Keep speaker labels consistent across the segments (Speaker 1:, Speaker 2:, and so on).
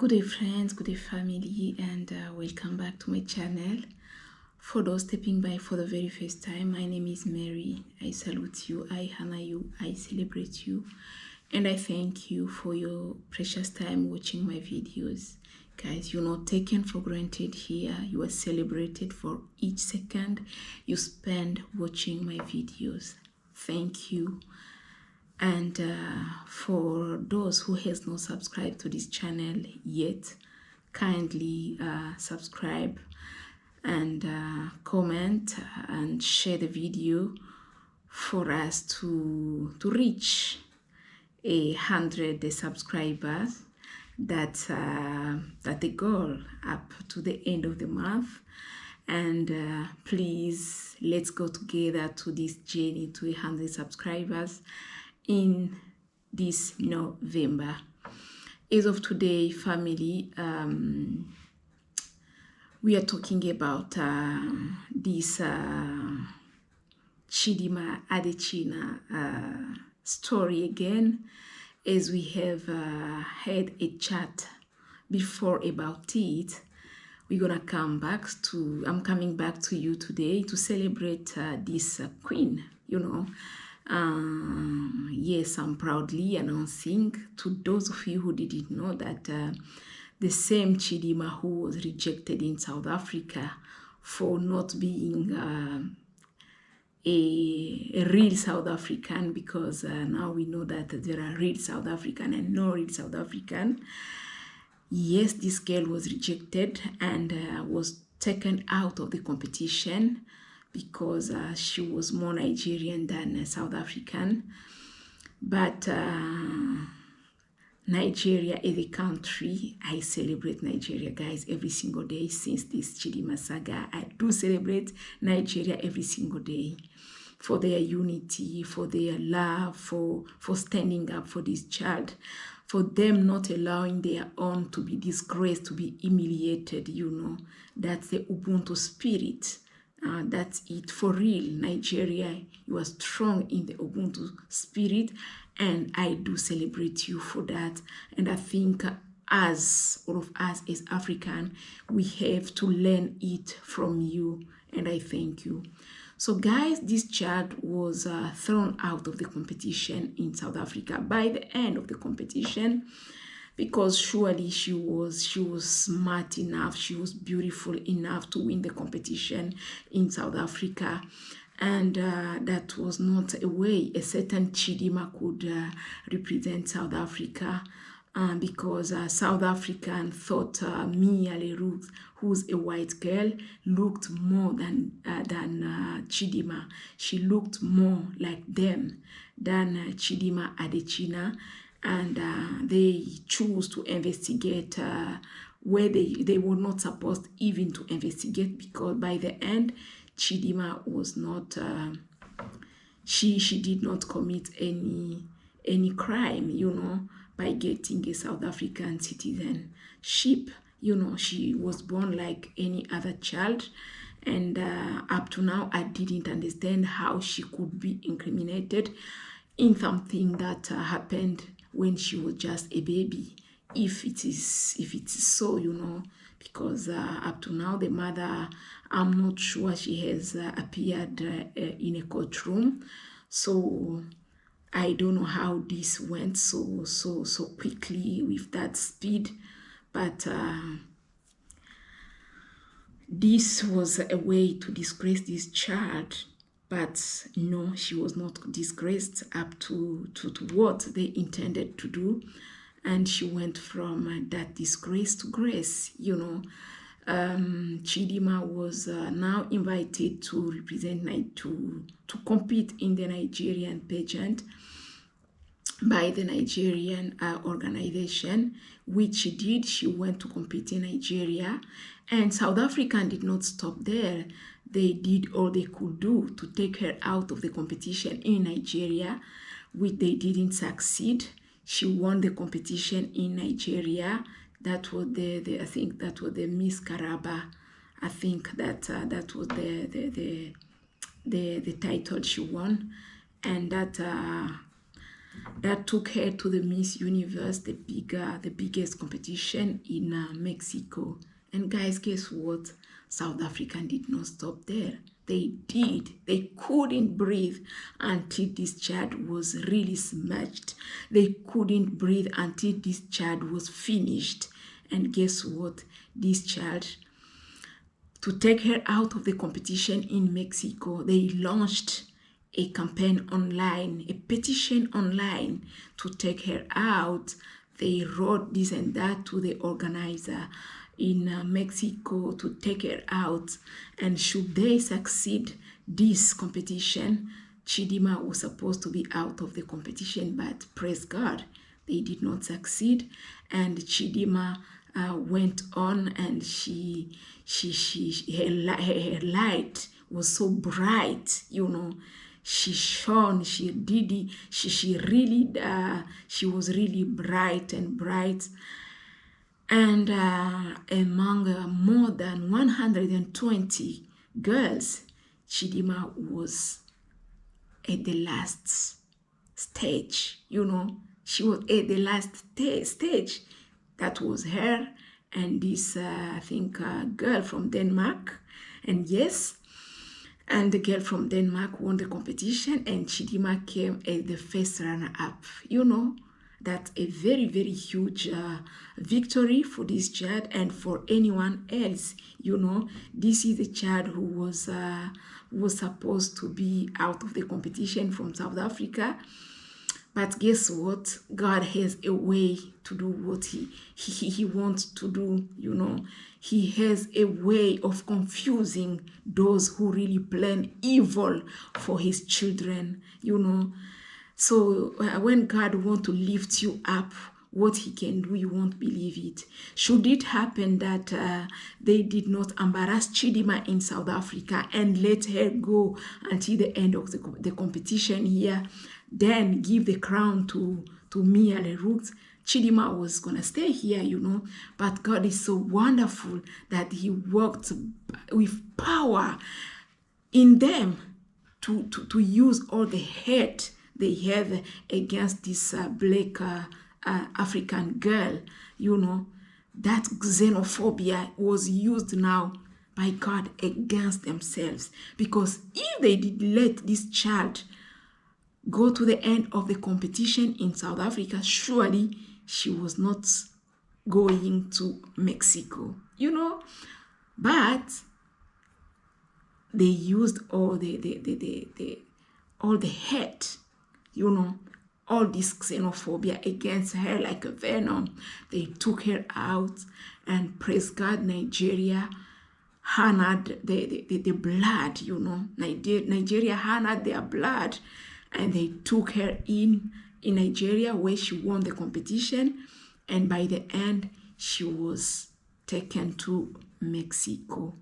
Speaker 1: Good day friends, good day family, and welcome back to my channel. For those stepping by for the very first time, my name is Mary. I salute you, I honor you, I celebrate you, and I thank you for your precious time watching my videos. Guys, you're not taken for granted here. You are celebrated for each second you spend watching my videos. Thank you. And for those who has not subscribed to this channel yet, kindly subscribe and comment and share the video for us to reach 100 subscribers. That's the goal up to the end of the month. And please, let's go together to this journey to 100 subscribers in this November. As of today, family, we are talking about this Chidimma Adechina story again, as we have had a chat before about it. We're gonna come back to, I'm coming back to you today to celebrate this queen, Yes, I'm proudly announcing to those of you who didn't know that the same Chidimma who was rejected in South Africa for not being a real South African, because now we know that there are real South African and no real South African. Yes, this girl was rejected and was taken out of the competition because she was more Nigerian than South African. But Nigeria is a country. I celebrate Nigeria, guys, every single day since this Chidimma saga. I do celebrate Nigeria every single day for their unity, for their love, for standing up for this child, for them not allowing their own to be disgraced, to be humiliated, That's the Ubuntu spirit. That's it for real. Nigeria, you are strong in the Ubuntu spirit, and I do celebrate you for that. And I think as all of us as African, we have to learn it from you, and I thank you. So guys, this child was thrown out of the competition in South Africa by the end of the competition, because surely she was smart enough, she was beautiful enough to win the competition in South Africa. And that was not a way a certain Chidimma could represent South Africa, because South African thought Mia Leroux, who's a white girl, looked more than Chidimma. She looked more like them than Chidimma Adechina. And they choose to investigate where they were not supposed even to investigate, because by the end, Chidimma was not, she did not commit any crime, by getting a South African citizenship. She was born like any other child. And up to now, I didn't understand how she could be incriminated in something that happened when she was just a baby, if it is so, because up to now the mother, I'm not sure she has appeared in a courtroom. So I don't know how this went so quickly with that speed, but this was a way to disgrace this child. But no, she was not disgraced up to what they intended to do. And she went from that disgrace to grace, Chidimma was now invited to represent, to compete in the Nigerian pageant by the Nigerian organization, which she did. She went to compete in Nigeria, and South Africa did not stop there. They did all they could do to take her out of the competition in Nigeria, which they didn't succeed. She won the competition in Nigeria. That was I think that was the Miss Karaba. I think that was the title she won, and that that took her to the Miss Universe, the biggest competition in Mexico. And guys, guess what? South Africa did not stop there. They did. They couldn't breathe until this child was really smashed. They couldn't breathe until this child was finished. And guess what? This child, to take her out of the competition in Mexico, they launched a campaign online, a petition online to take her out. They wrote this and that to the organizer in Mexico to take her out. And should they succeed this competition, Chidimma was supposed to be out of the competition, but praise God, they did not succeed. And Chidimma went on, and her light was so bright, you know. She shone, she was really bright and bright. And among more than 120 girls, Chidimma was at the last stage, you know. She was at the last stage. That was her and this, I think, girl from Denmark. And yes, and the girl from Denmark won the competition, and Chidimma came as the first runner-up. You know, that's a very, very huge victory for this child and for anyone else. You know, this is a child who was supposed to be out of the competition from South Africa. But guess what? God has a way to do what he wants to do, you know. He has a way of confusing those who really plan evil for his children, you know. So when God wants to lift you up, what he can do, you won't believe it. Should it happen that they did not embarrass Chidimma in South Africa and let her go until the end of the competition here, then give the crown to Mia Leroux, Chidimma was going to stay here, you know. But God is so wonderful that he worked with power in them to use all the hate they have against this black African girl, you know. That xenophobia was used now by God against themselves, because if they did let this child go to the end of the competition in South Africa, surely she was not going to Mexico, you know. But they used all the hate, you know, all this xenophobia against her like a venom. They took her out, and praise God, Nigeria honored the blood, you know. Nigeria honored their blood, and they took her in Nigeria, where she won the competition, and by the end she was taken to Mexico.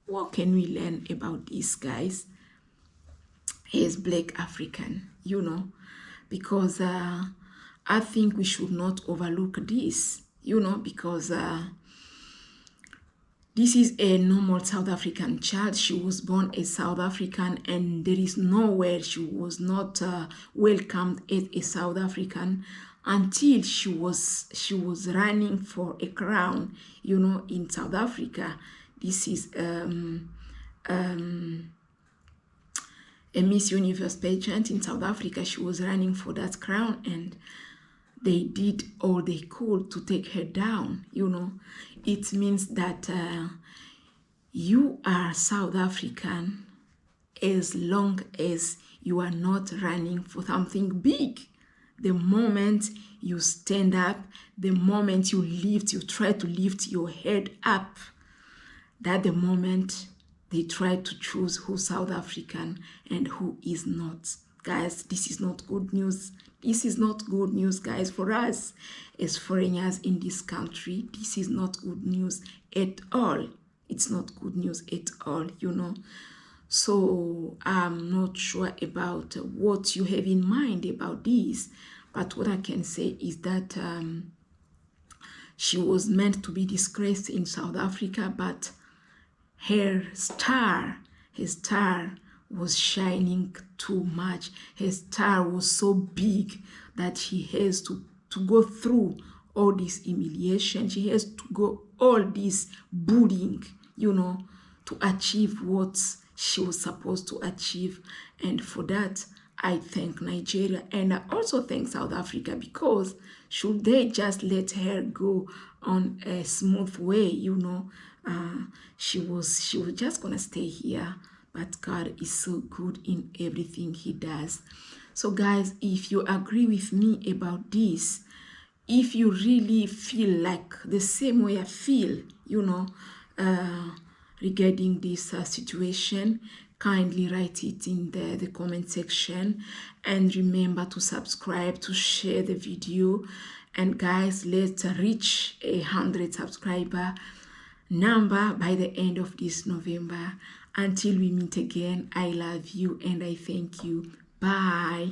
Speaker 1: What can we learn about this, guys? He is black African, you know, because I think we should not overlook this, you know, because this is a normal South African child. She was born a South African, and there is nowhere she was not welcomed as a South African until she was running for a crown, you know, in South Africa. This is a Miss Universe pageant in South Africa. She was running for that crown, and they did all they could to take her down, you know. It means that you are South African as long as you are not running for something big. The moment you stand up, the moment you try to lift your head up, that the moment they try to choose who's South African and who is not. Guys, this is not good news. This is not good news, guys, for us as foreigners in this country. This is not good news at all. It's not good news at all, you know. So I'm not sure about what you have in mind about this, but what I can say is that she was meant to be disgraced in South Africa, but her star was shining too much. Her star was so big that she has to go through all this humiliation. She has to go all this bullying, you know, to achieve what she was supposed to achieve. And for that, I thank Nigeria, and I also thank South Africa, because should they just let her go on a smooth way, you know, she was just gonna stay here. But God is so good in everything he does. So guys, if you agree with me about this, if you really feel like the same way I feel, you know, regarding this situation, kindly write it in the comment section, and remember to subscribe, to share the video. And guys, let's reach 100 subscriber number by the end of this November. Until we meet again, I love you and I thank you. Bye.